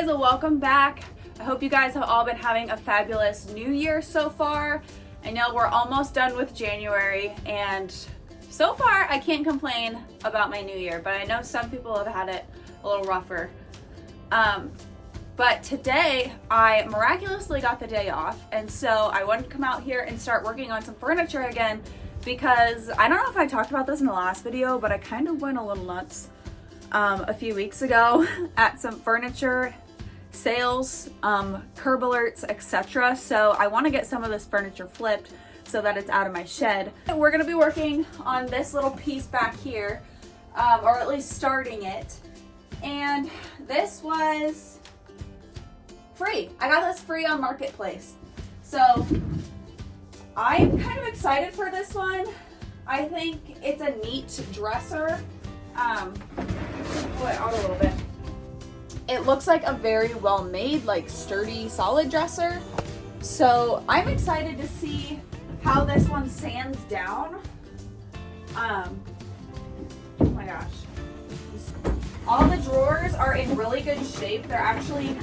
guys, welcome back. I hope you guys have all been having a fabulous new year so far. I know we're almost done with January, and so far I can't complain about my new year, but I know some people have had it a little rougher. But today I miraculously got the day off, and so I wanted to come out here and start working on some furniture again, because I don't know if I talked about this in the last video, but I kind of went a little nuts a few weeks ago at some furniture sales, curb alerts, etc. So I want to get some of this furniture flipped so that it's out of my shed. We're going to be working on this little piece back here, or at least starting it. And this was free. I got this free on Marketplace. So I'm kind of excited for this one. I think it's a neat dresser. Pull it out a little bit. It looks like a very well made, like sturdy, solid dresser. So I'm excited to see how this one sands down. Oh my gosh. All the drawers are in really good shape. They're actually,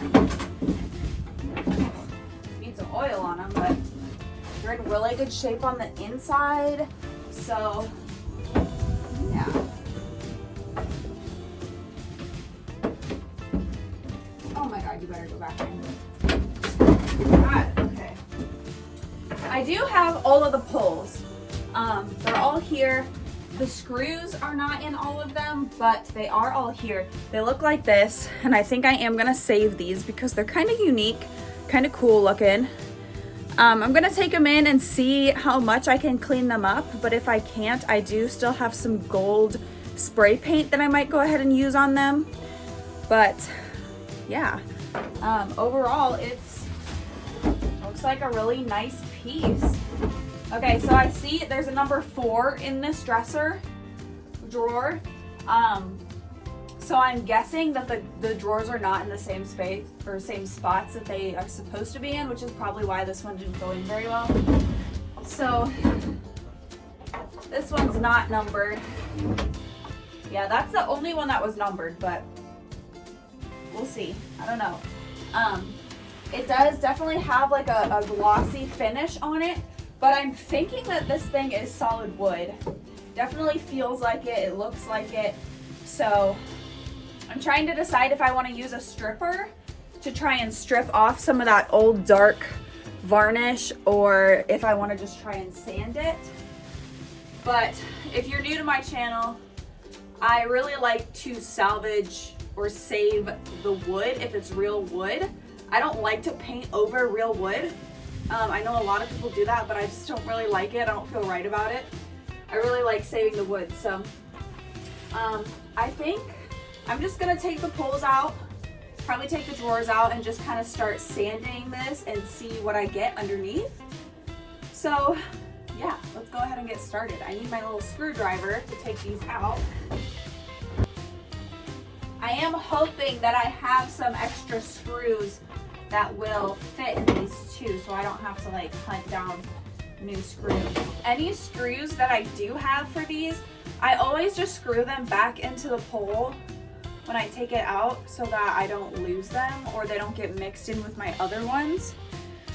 need some oil on them, but they're in really good shape on the inside. So yeah. Oh my God, you better go back in. God, okay. I do have all of the pulls. They're all here. The screws are not in all of them, but they are all here. They look like this, and I think I am gonna save these because they're kind of unique, kind of cool looking. I'm gonna take them in and see how much I can clean them up, but if I can't, I do still have some gold spray paint that I might go ahead and use on them. But yeah, overall looks like a really nice piece. Okay, so I see there's a number 4 in this dresser drawer. So I'm guessing that the drawers are not in the same space or same spots that they are supposed to be in, which is probably why this one didn't go in very well. So this one's not numbered. Yeah, that's the only one that was numbered, but we'll see. I don't know. It does definitely have like a glossy finish on it, but I'm thinking that this thing is solid wood. Definitely feels like it. It looks like it. So I'm trying to decide if I want to use a stripper to try and strip off some of that old dark varnish, or if I want to just try and sand it. But if you're new to my channel, I really like to salvage or save the wood if it's real wood. I don't like to paint over real wood. I know a lot of people do that, but I just don't really like it. I don't feel right about it. I really like saving the wood. So I think I'm just gonna take the pulls out, probably take the drawers out, and just kind of start sanding this and see what I get underneath. So yeah, let's go ahead and get started. I need my little screwdriver to take these out. I am hoping that I have some extra screws that will fit in these too, so I don't have to like hunt down new screws. Any screws that I do have for these, I always just screw them back into the pole when I take it out so that I don't lose them or they don't get mixed in with my other ones.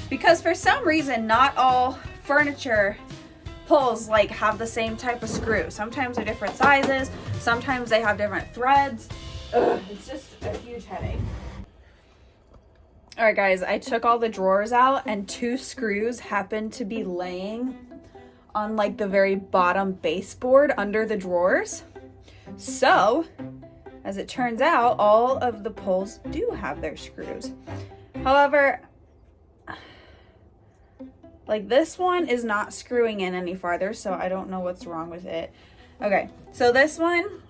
Because for some reason, not all furniture pulls like have the same type of screw. Sometimes they're different sizes, sometimes they have different threads. Ugh, it's just a huge headache. All right, guys, I took all the drawers out and 2 screws happened to be laying on like the very bottom baseboard under the drawers. So, as it turns out, all of the pulls do have their screws. However, like this one is not screwing in any farther, so I don't know what's wrong with it. Okay, so this one,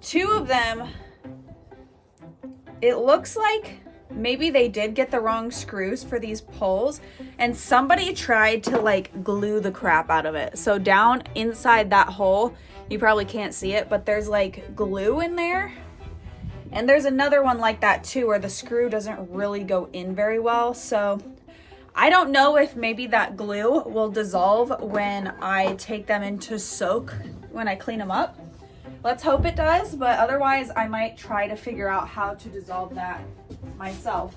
2 of them, it looks like maybe they did get the wrong screws for these pulls and somebody tried to like glue the crap out of it. So down inside that hole, you probably can't see it, but there's like glue in there. And there's another one like that too, where the screw doesn't really go in very well. So I don't know if maybe that glue will dissolve when I take them into soak, when I clean them up. Let's hope it does, but otherwise I might try to figure out how to dissolve that myself.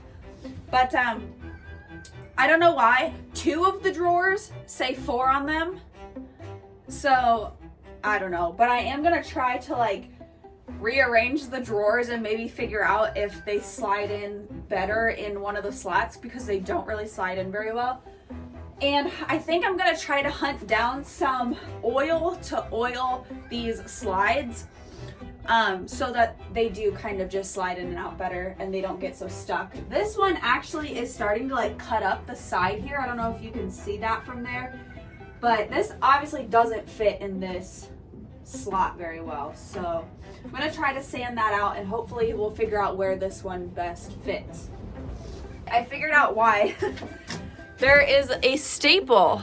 But I don't know why 2 of the drawers say 4 on them, so I don't know, but I am gonna try to like rearrange the drawers and maybe figure out if they slide in better in one of the slats, because they don't really slide in very well. And I think I'm gonna try to hunt down some oil to oil these slides, so that they do kind of just slide in and out better and they don't get so stuck. This one actually is starting to like cut up the side here. I don't know if you can see that from there, but this obviously doesn't fit in this slot very well. So I'm gonna try to sand that out and hopefully we'll figure out where this one best fits. I figured out why. There is a staple.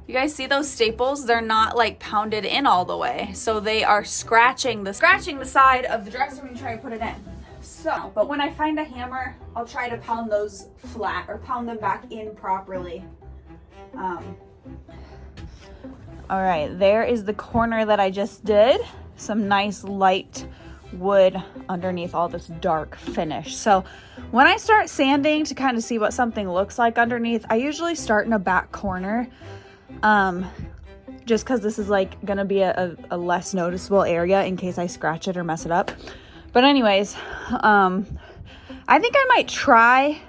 You guys see those staples? They're not like pounded in all the way. So they are scratching the side of the dresser when you try to put it in. So, but when I find a hammer, I'll try to pound those flat or pound them back in properly. All right, there is the corner that I just did. Some nice light wood underneath all this dark finish. So when I start sanding to kind of see what something looks like underneath, I usually start in a back corner, just because this is like gonna be a less noticeable area in case I scratch it or mess it up. But anyways, I think I might try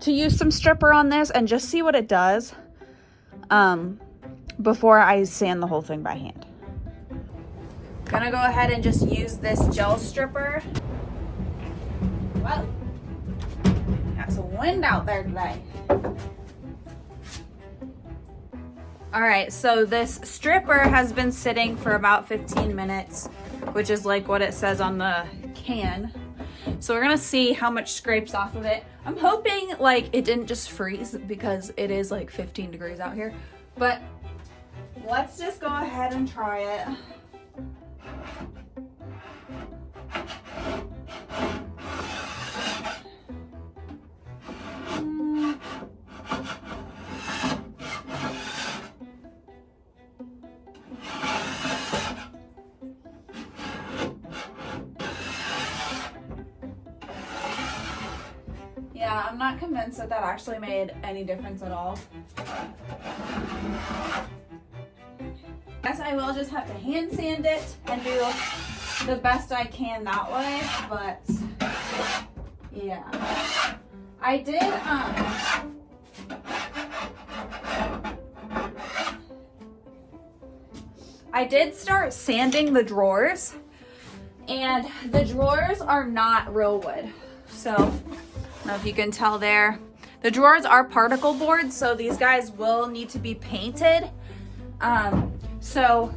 to use some stripper on this and just see what it does before I sand the whole thing by hand. Gonna go ahead and just use this gel stripper. Whoa, got some wind out there today. All right, so this stripper has been sitting for about 15 minutes, which is like what it says on the can. So we're gonna see how much scrapes off of it. I'm hoping like it didn't just freeze because it is like 15 degrees out here, but let's just go ahead and try it. Yeah, I'm not convinced that actually made any difference at all. Guess I will just have to hand sand it and do the best I can that way, but yeah. I did start sanding the drawers, and the drawers are not real wood. So, I don't know if you can tell there. The drawers are particle boards, so these guys will need to be painted. So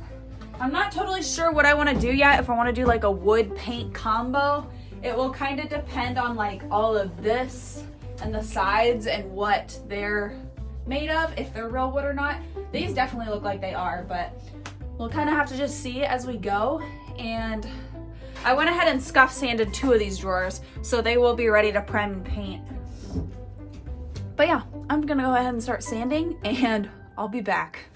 I'm not totally sure what I want to do yet. If I want to do like a wood paint combo, it will kind of depend on like all of this and the sides and what they're made of, if they're real wood or not. These definitely look like they are, but we'll kind of have to just see as we go. And I went ahead and scuff sanded 2 of these drawers, so they will be ready to prime and paint. But yeah, I'm gonna go ahead and start sanding and I'll be back.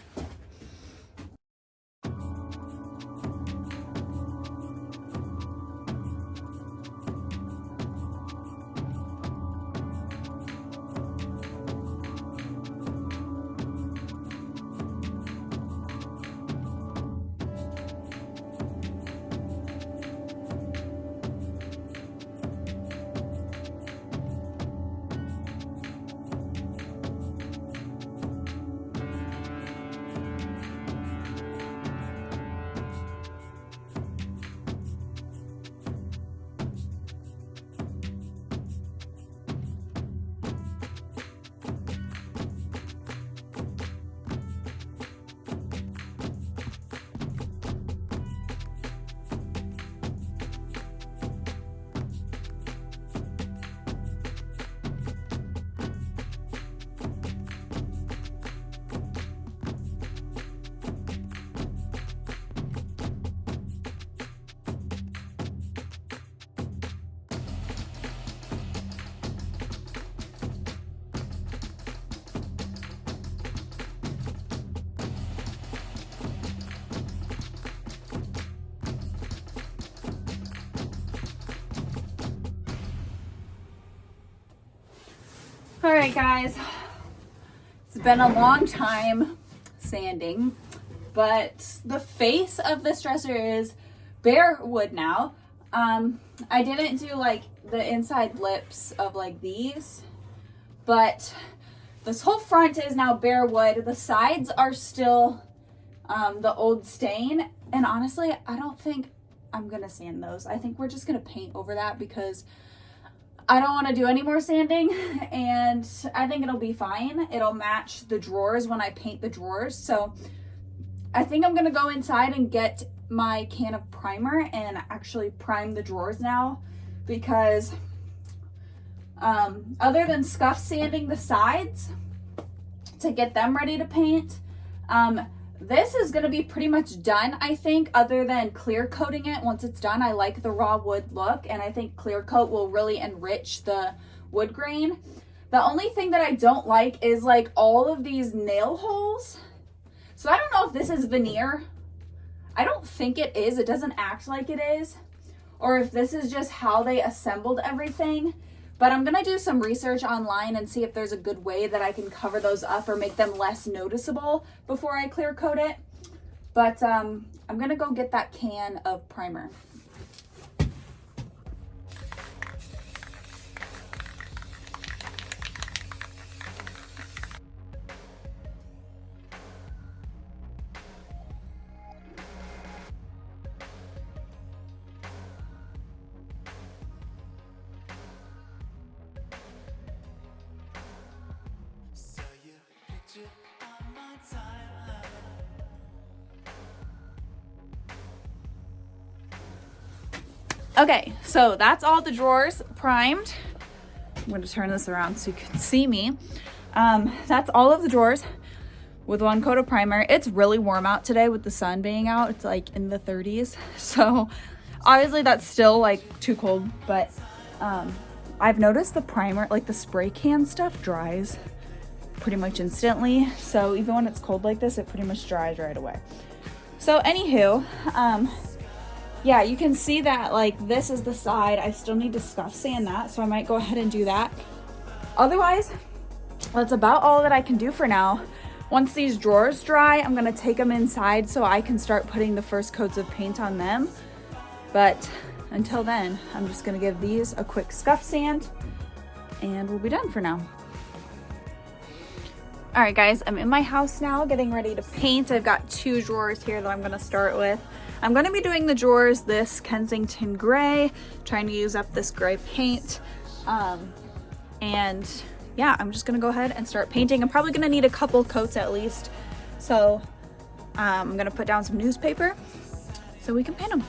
All right, guys, it's been a long time sanding, but the face of this dresser is bare wood now. I didn't do like the inside lips of like these, but this whole front is now bare wood. The sides are still the old stain, and honestly, I don't think I'm gonna sand those. I think we're just gonna paint over that because I don't want to do any more sanding, and I think it'll be fine. It'll match the drawers when I paint the drawers. So I think I'm gonna go inside and get my can of primer and actually prime the drawers now, because other than scuff sanding the sides to get them ready to paint, this is going to be pretty much done, I think, other than clear coating it. Once it's done, I like the raw wood look, and I think clear coat will really enrich the wood grain. The only thing that I don't like is like all of these nail holes. So I don't know if this is veneer. I don't think it is. It doesn't act like it is. Or if this is just how they assembled everything. But I'm going to do some research online and see if there's a good way that I can cover those up or make them less noticeable before I clear coat it. But I'm going to go get that can of primer. Okay, so that's all the drawers primed. I'm going to turn this around so you can see me. That's all of the drawers with one coat of primer. It's really warm out today with the sun being out. It's like in the 30s. So obviously that's still like too cold, but I've noticed the primer, like the spray can stuff, dries pretty much instantly. So even when it's cold like this, it pretty much dries right away. So anywho, yeah, you can see that like this is the side. I still need to scuff sand that, so I might go ahead and do that. Otherwise, that's about all that I can do for now. Once these drawers dry, I'm gonna take them inside so I can start putting the first coats of paint on them. But until then, I'm just gonna give these a quick scuff sand and we'll be done for now. All right, guys, I'm in my house now getting ready to paint. I've got 2 drawers here that I'm gonna start with. I'm gonna be doing the drawers this Kensington gray, trying to use up this gray paint. And yeah, I'm just gonna go ahead and start painting. I'm probably gonna need a couple coats at least. So I'm gonna put down some newspaper so we can paint them.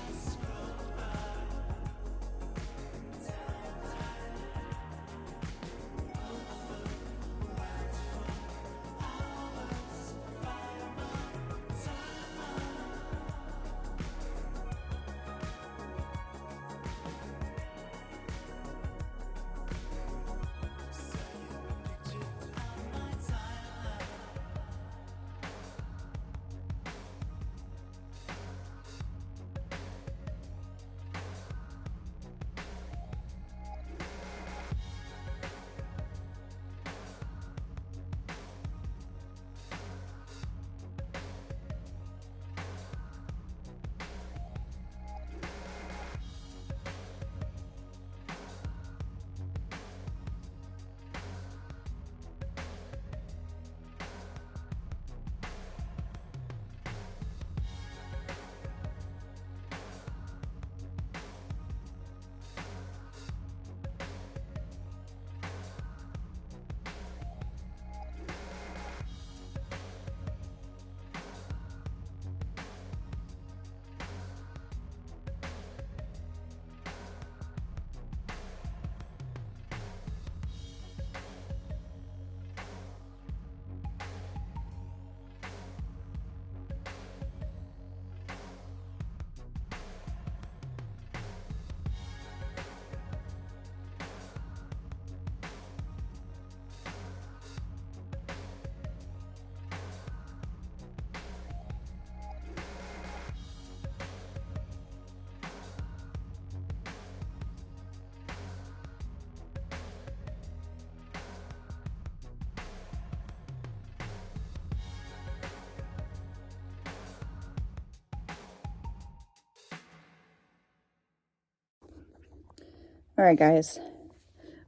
All right, guys,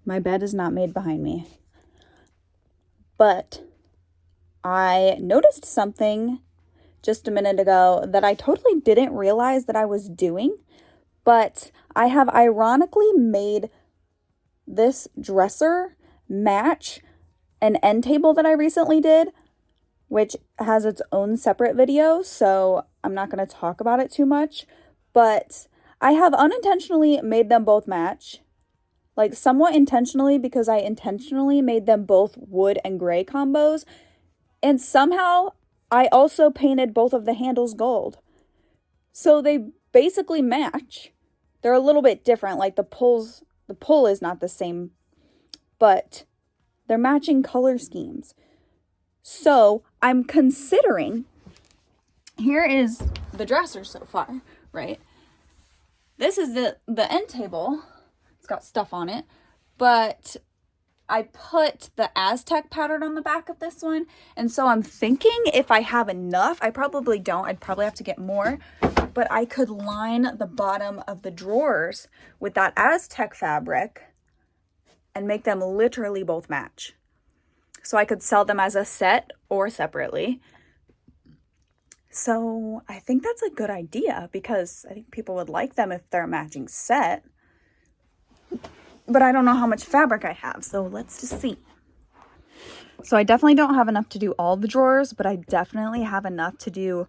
my bed is not made behind me, but I noticed something just a minute ago that I totally didn't realize that I was doing, but I have ironically made this dresser match an end table that I recently did, which has its own separate video, so I'm not going to talk about it too much, but I have unintentionally made them both match, like somewhat intentionally, because I intentionally made them both wood and gray combos, and somehow I also painted both of the handles gold. So they basically match. They're a little bit different, like the pull is not the same, but they're matching color schemes. So I'm considering, here is the dresser so far, right? This is the end table. It's got stuff on it, but I put the Aztec pattern on the back of this one. And so I'm thinking if I have enough, I probably don't, I'd probably have to get more, but I could line the bottom of the drawers with that Aztec fabric and make them literally both match. So I could sell them as a set or separately. So I think that's a good idea because I think people would like them if they're a matching set. But I don't know how much fabric I have, so let's just see. So I definitely don't have enough to do all the drawers, but I definitely have enough to do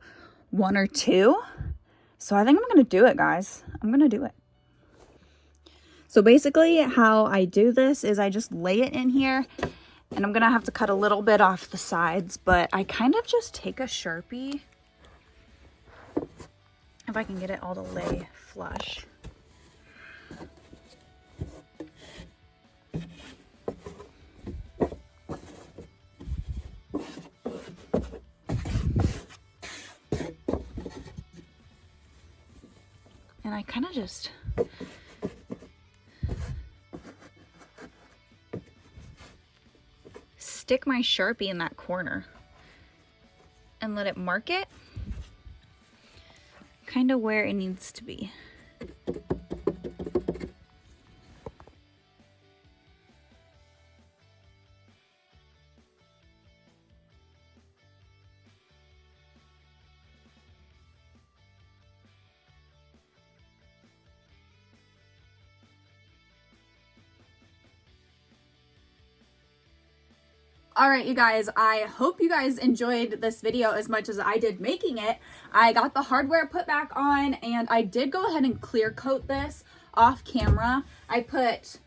one or two. So I think I'm going to do it, guys. I'm going to do it. So basically how I do this is I just lay it in here. And I'm going to have to cut a little bit off the sides, but I kind of just take a Sharpie, if I can get it all to lay flush. And I kind of just stick my Sharpie in that corner and let it mark it kind of where it needs to be. All right, you guys, I hope you guys enjoyed this video as much as I did making it. I got the hardware put back on and I did go ahead and clear coat this off camera. I put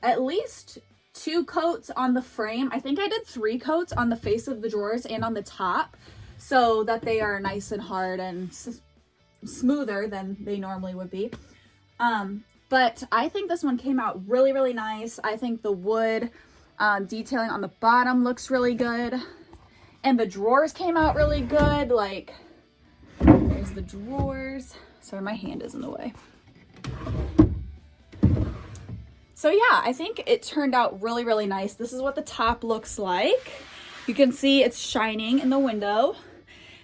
at least 2 coats on the frame. I think I did 3 coats on the face of the drawers and on the top so that they are nice and hard and smoother than they normally would be. But I think this one came out really, really nice. I think the wood detailing on the bottom looks really good, and the drawers came out really good. Like, there's the drawers. Sorry, my hand is in the way. So yeah, I think it turned out really, really nice. This is what the top looks like. You can see it's shining in the window,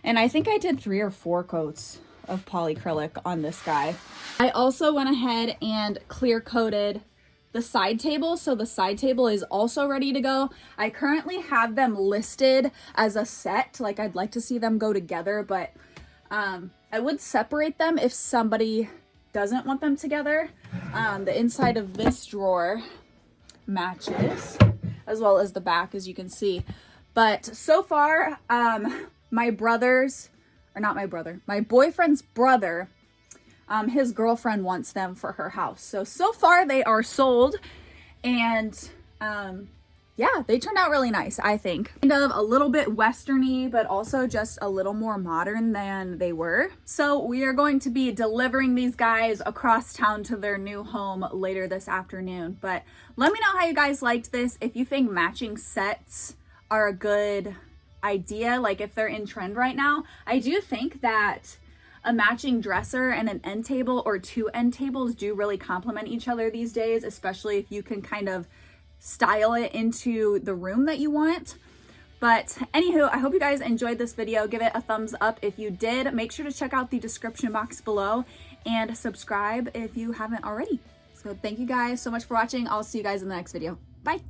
and I think I did 3 or 4 coats of polyacrylic on this guy. I also went ahead and clear coated the side table, so the side table is also ready to go. I currently have them listed as a set, like I'd like to see them go together, but I would separate them if somebody doesn't want them together. The inside of this drawer matches, as well as the back, as you can see. But so far, my boyfriend's brother, his girlfriend wants them for her house. So far they are sold, and yeah, they turned out really nice, I think. Kind of a little bit westerny, but also just a little more modern than they were. So we are going to be delivering these guys across town to their new home later this afternoon. But let me know how you guys liked this. If you think matching sets are a good idea, like if they're in trend right now. I do think that a matching dresser and an end table or 2 end tables do really complement each other these days, especially if you can kind of style it into the room that you want. But anywho, I hope you guys enjoyed this video. Give it a thumbs up if you did. Make sure to check out the description box below and subscribe if you haven't already. So thank you guys so much for watching. I'll see you guys in the next video. Bye.